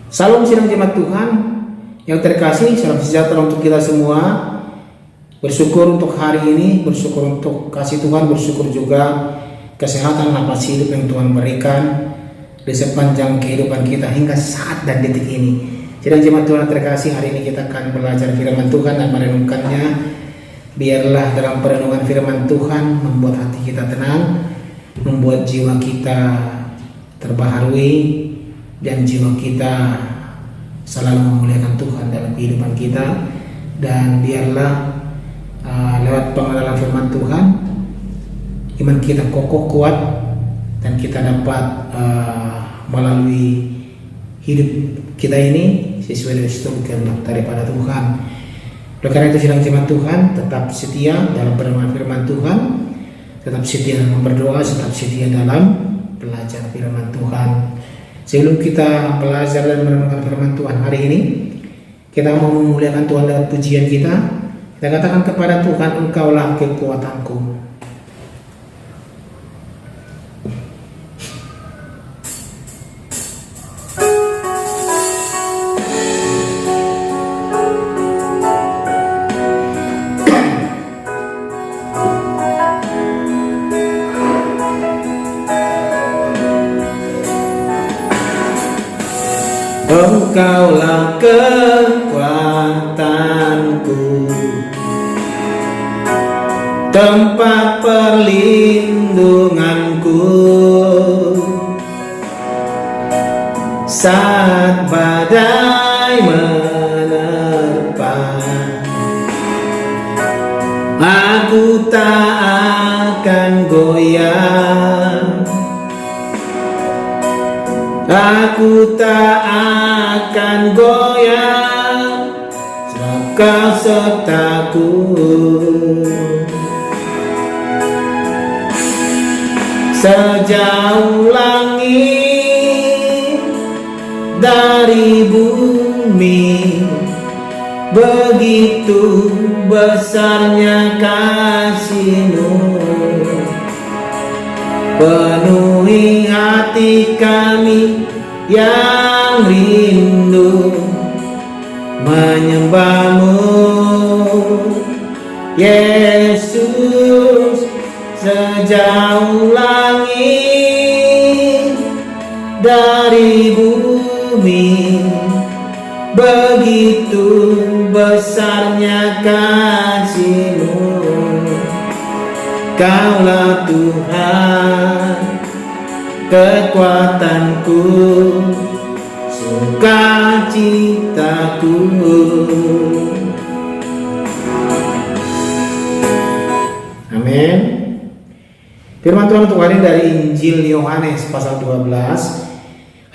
Salam sidang jemaat Tuhan yang terkasih, salam sejahtera untuk kita semua. Bersyukur untuk hari ini, bersyukur untuk kasih Tuhan, bersyukur juga kesehatan napas hidup yang Tuhan berikan di sepanjang kehidupan kita hingga saat dan detik ini. Sidang jemaat Tuhan yang terkasih, hari ini kita akan belajar firman Tuhan dan merenungkannya. Biarlah dalam perenungan firman Tuhan membuat hati kita tenang, membuat jiwa kita terbaharui, dan jiwa kita selalu memuliakan Tuhan dalam kehidupan kita. Dan biarlah lewat pengenalan firman Tuhan, iman kita kokoh kuat dan kita dapat melalui hidup kita ini sesuai dengan seluruh kehendak daripada Tuhan. Oleh karena itu sidang jemaat Tuhan, tetap setia dalam perenungan firman Tuhan, tetap setia dalam berdoa, tetap setia dalam belajar firman Tuhan. Sebelum kita belajar dan merenungkan firman Tuhan hari ini, kita mau memuliakan Tuhan dengan pujian kita. Kita katakan kepada Tuhan, Engkaulah kekuatanku. Engkaulah kekuatanku, tempat perlindunganku saat badai menerpa. Aku tak akan goyah, aku tak akan goyah, sebab Kau sertaku. Sejauh langit dari bumi, begitu besarnya kasih-Mu. Penuhi hati kami yang rindu menyembah-Mu, Yesus. Sejauh langit dari bumi, begitu besarnya kasih-Mu. Kaulah Tuhan, kekuatanku, sukacitaku. Amin. Firman Tuhan untuk hari ini dari Injil Yohanes pasal 12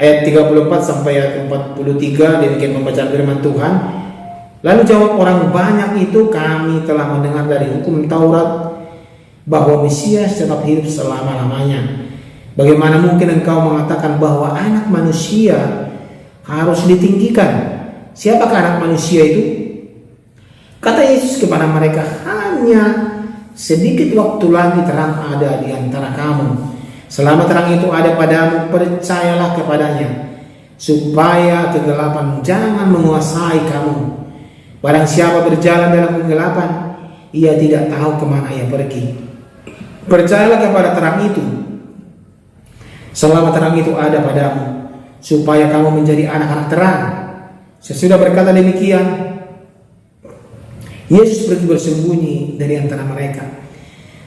ayat 34 sampai ayat 43. Demikian pembacaan firman Tuhan. Lalu jawab orang banyak itu, kami telah mendengar dari hukum Taurat bahwa Mesias tetap hidup selama-lamanya. Bagaimana mungkin engkau mengatakan bahwa anak manusia harus ditinggikan? Siapakah anak manusia itu? Kata Yesus kepada mereka, hanya sedikit waktu lagi terang ada di antara kamu. Selama terang itu ada padamu, percayalah kepadanya, supaya kegelapan jangan menguasai kamu. Barang siapa berjalan dalam kegelapan, ia tidak tahu kemana ia pergi. Percayalah kepada terang itu, selama terang itu ada padamu, supaya kamu menjadi anak-anak terang. Sesudah berkata demikian, Yesus pergi bersembunyi dari antara mereka.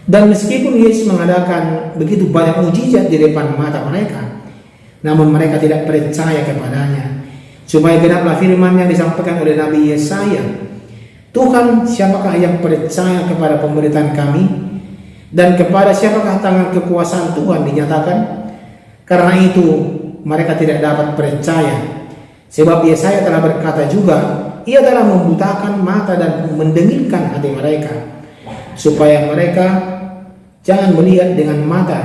Dan meskipun Yesus mengadakan begitu banyak mujizat di depan mata mereka, namun mereka tidak percaya kepadanya. Supaya genaplah firman yang disampaikan oleh Nabi Yesaya, Tuhan, siapakah yang percaya kepada pemberitaan kami? Dan kepada siapakah tangan kekuasaan Tuhan dinyatakan? Karena itu mereka tidak dapat percaya. Sebab Yesaya telah berkata juga, Ia telah membutakan mata dan mendengilkan hati mereka, supaya mereka jangan melihat dengan mata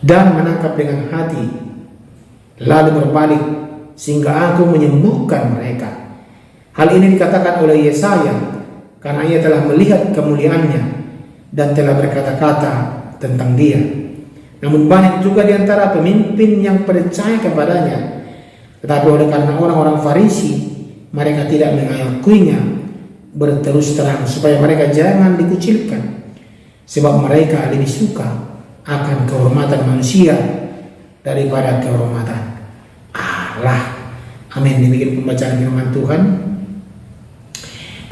dan menangkap dengan hati, lalu berbalik sehingga aku menyembuhkan mereka. Hal ini dikatakan oleh Yesaya karena ia telah melihat kemuliaannya dan telah berkata-kata tentang dia. Namun banyak juga di antara pemimpin yang percaya kepadanya, Tetapi oleh karena orang-orang Farisi, mereka tidak mengakuinya berterus terang supaya mereka jangan dikucilkan, sebab mereka lebih suka akan kehormatan manusia daripada kehormatan Allah. Amin. Demikian pembacaan firman Tuhan.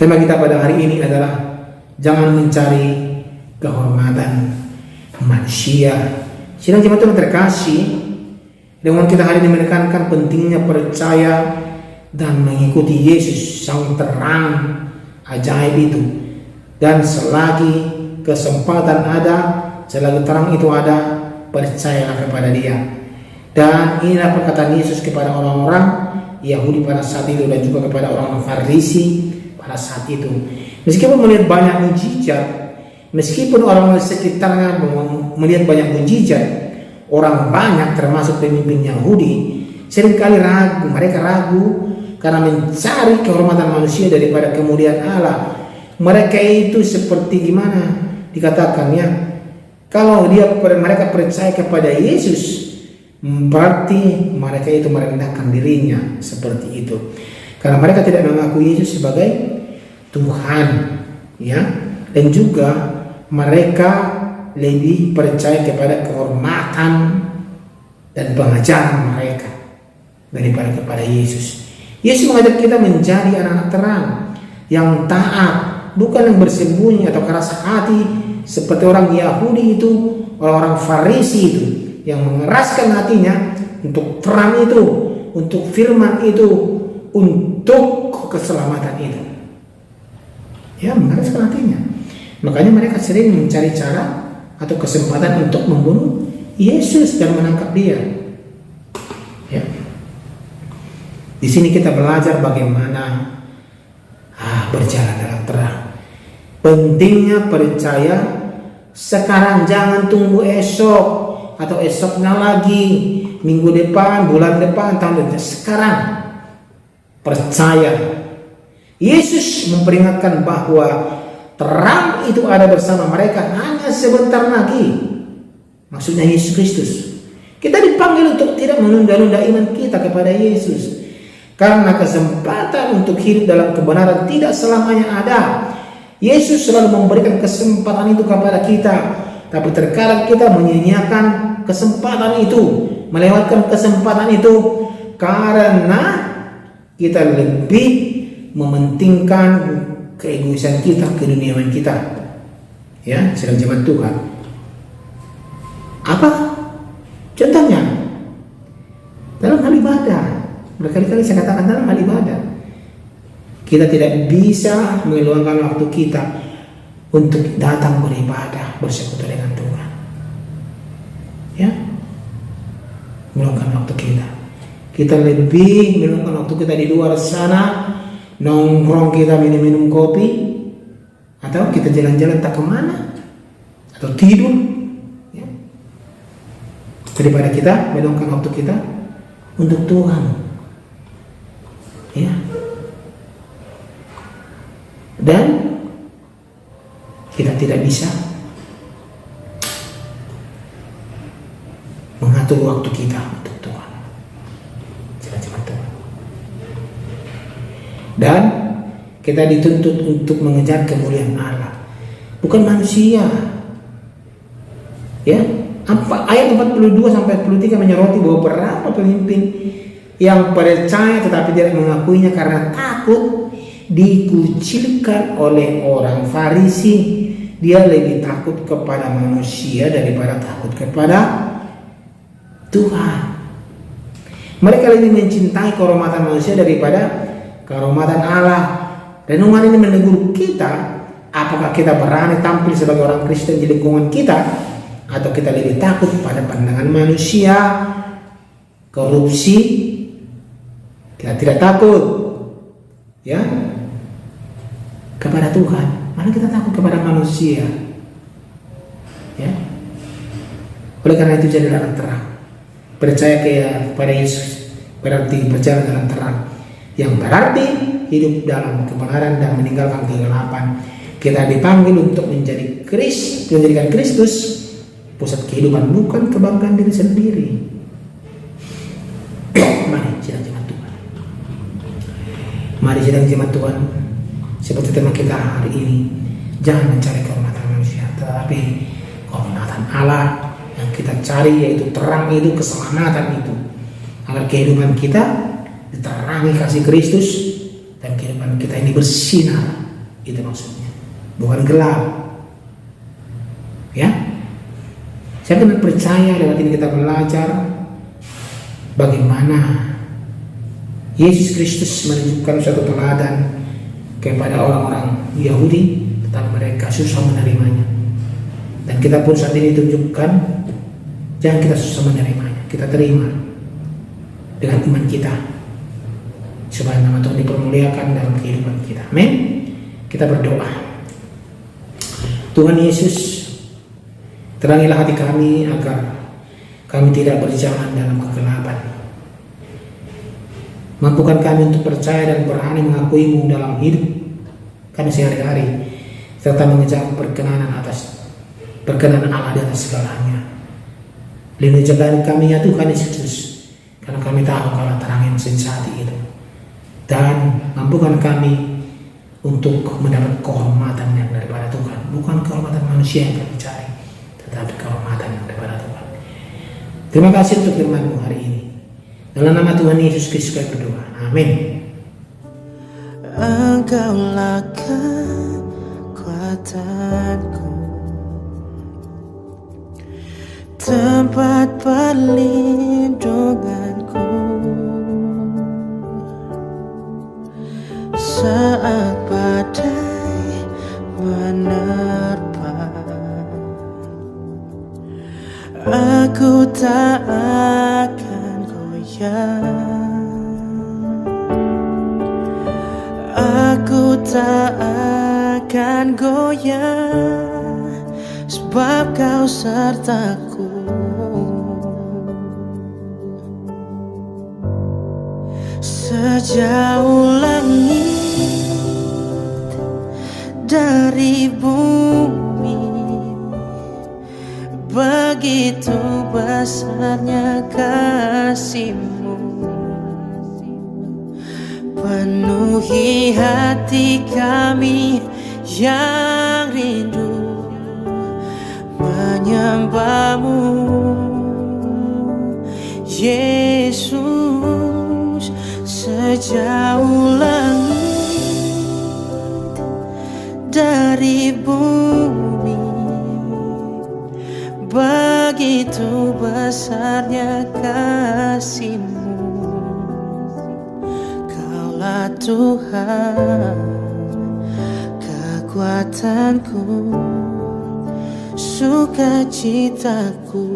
Tema kita pada hari ini adalah jangan mencari kehormatan manusia. Sidang jemaat Tuhan terkasih, dengan kita hari ini menekankan pentingnya percaya dan mengikuti Yesus sang terang ajaib itu. Dan selagi kesempatan ada, selagi terang itu ada, percayalah kepada Dia. Dan inilah perkataan Yesus kepada orang-orang Yahudi pada saat itu dan juga kepada orang-orang Farisi pada saat itu. Meskipun melihat banyak mujizat, meskipun orang-orang sekitarnya melihat banyak mujizat, orang banyak termasuk pemimpin Yahudi seringkali ragu. Mereka ragu karena mencari kehormatan manusia daripada kemuliaan Allah. Mereka itu seperti gimana dikatakan ya, kalau mereka percaya kepada Yesus, berarti mereka itu merendahkan dirinya seperti itu, karena mereka tidak mengakui Yesus sebagai Tuhan, ya. Dan juga mereka lebih percaya kepada kehormatan dan pengajaran mereka daripada kepada Yesus. Yesus mengajak kita menjadi anak-anak terang yang taat, bukan yang bersembunyi atau keras hati seperti orang Yahudi itu, orang-orang Farisi itu yang mengeraskan hatinya untuk terang itu, untuk firman itu, untuk keselamatan itu. Ya, mengeraskan hatinya. Makanya mereka sering mencari cara atau kesempatan untuk membunuh Yesus dan menangkap Dia. Ya. Di sini kita belajar bagaimana berjalan dalam terang. Pentingnya percaya sekarang, jangan tunggu esok atau esoknya lagi, minggu depan, bulan depan, tahun depan. Sekarang percaya. Yesus memperingatkan bahwa terang itu ada bersama mereka hanya sebentar lagi. Maksudnya Yesus Kristus. Kita dipanggil untuk tidak menunda-nunda iman kita kepada Yesus, karena kesempatan untuk hidup dalam kebenaran tidak selamanya ada. Yesus selalu memberikan kesempatan itu kepada kita, tapi terkadang kita menyia-nyiakan kesempatan itu, melewatkan kesempatan itu karena kita lebih mementingkan keegoisan kita, keduniaan kita. Ya, sedang jemaat Tuhan. Apa contohnya? Dalam hal ibadah. Berkali-kali saya katakan, dalam hal ibadah kita tidak bisa meluangkan waktu kita untuk datang beribadah, bersekutu dengan Tuhan. Ya, meluangkan waktu kita. Kita lebih meluangkan waktu kita di luar sana, nongkrong, kita minum kopi, atau kita jalan-jalan tak kemana, atau tidur, ya, daripada kita meluangkan waktu kita untuk Tuhan. Ya. Dan kita tidak bisa mengatur waktu kita untuk Tuhan. Cuma Tuhan. Dan kita dituntut untuk mengejar kemuliaan Allah, bukan manusia. Ya, ayat 42 sampai 43 menyoroti bahwa berapa pemimpin yang percaya tetapi tidak mengakuinya karena takut dikucilkan oleh orang Farisi. Dia lebih takut kepada manusia daripada takut kepada Tuhan. Mereka lebih mencintai kehormatan manusia daripada kehormatan Allah. Renungan ini menegur kita, apakah kita berani tampil sebagai orang Kristen di lingkungan kita, atau kita lebih takut pada pandangan manusia, korupsi. Kita tidak takut, ya, kepada Tuhan, malah kita takut kepada manusia. Ya. Oleh karena itu jadilah terang. Percaya kepada Yesus berarti berjalan dalam terang, yang berarti hidup dalam kebenaran dan meninggalkan kegelapan. Kita dipanggil untuk menjadikan Kristus pusat kehidupan, bukan kebanggaan diri sendiri. Mari kita jangan Mari sedang jemaat Tuhan, seperti tema kita hari ini, jangan mencari kehormatan manusia, tetapi kehormatan Allah yang kita cari, yaitu terang itu, keselamatan itu, agar kehidupan kita diterangi kasih Kristus dan kehidupan kita ini bersinar. Itu maksudnya, bukan gelap. Ya, saya benar percaya lewat ini kita belajar bagaimana Yesus Kristus menunjukkan suatu teladan kepada orang-orang Yahudi, tetapi mereka susah menerimanya. Dan kita pun saat ini tunjukkan, jangan kita susah menerimanya, kita terima dengan iman kita, supaya nama Tuhan dipermuliakan dalam kehidupan kita. Amin. Kita berdoa. Tuhan Yesus, terangilah hati kami agar kami tidak berjalan dalam kegelapan. Mampukan kami untuk percaya dan berani mengakui-Mu dalam hidup kami sehari-hari, serta mengejar perkenanan Allah di atas segalanya. Lindungi jalan kami ya Tuhan Yesus, karena kami tahu kalau terang yang sejati itu. Dan mampukan kami untuk mendapat kehormatan yang daripada Tuhan, bukan kehormatan manusia yang kami cari, tetapi kehormatan yang daripada Tuhan. Terima kasih untuk firman-Mu hari ini. Dalam nama Tuhan Yesus Kristus kami berdoa. Amin. Engkaulah kekuatanku, tempat perlindunganku saat badai menerpa. Aku tak akan goyah, aku tak akan goyah, sebab Kau sertaku. Sejauh langit dari bumi, begitu besarnya kasih-Mu. Penuhi hati kami yang rindu menyembah-Mu, Yesus. Sejauh langit dari bumi, begitu besarnya kasih-Mu. Kaulah Tuhan, kekuatanku, sukacitaku.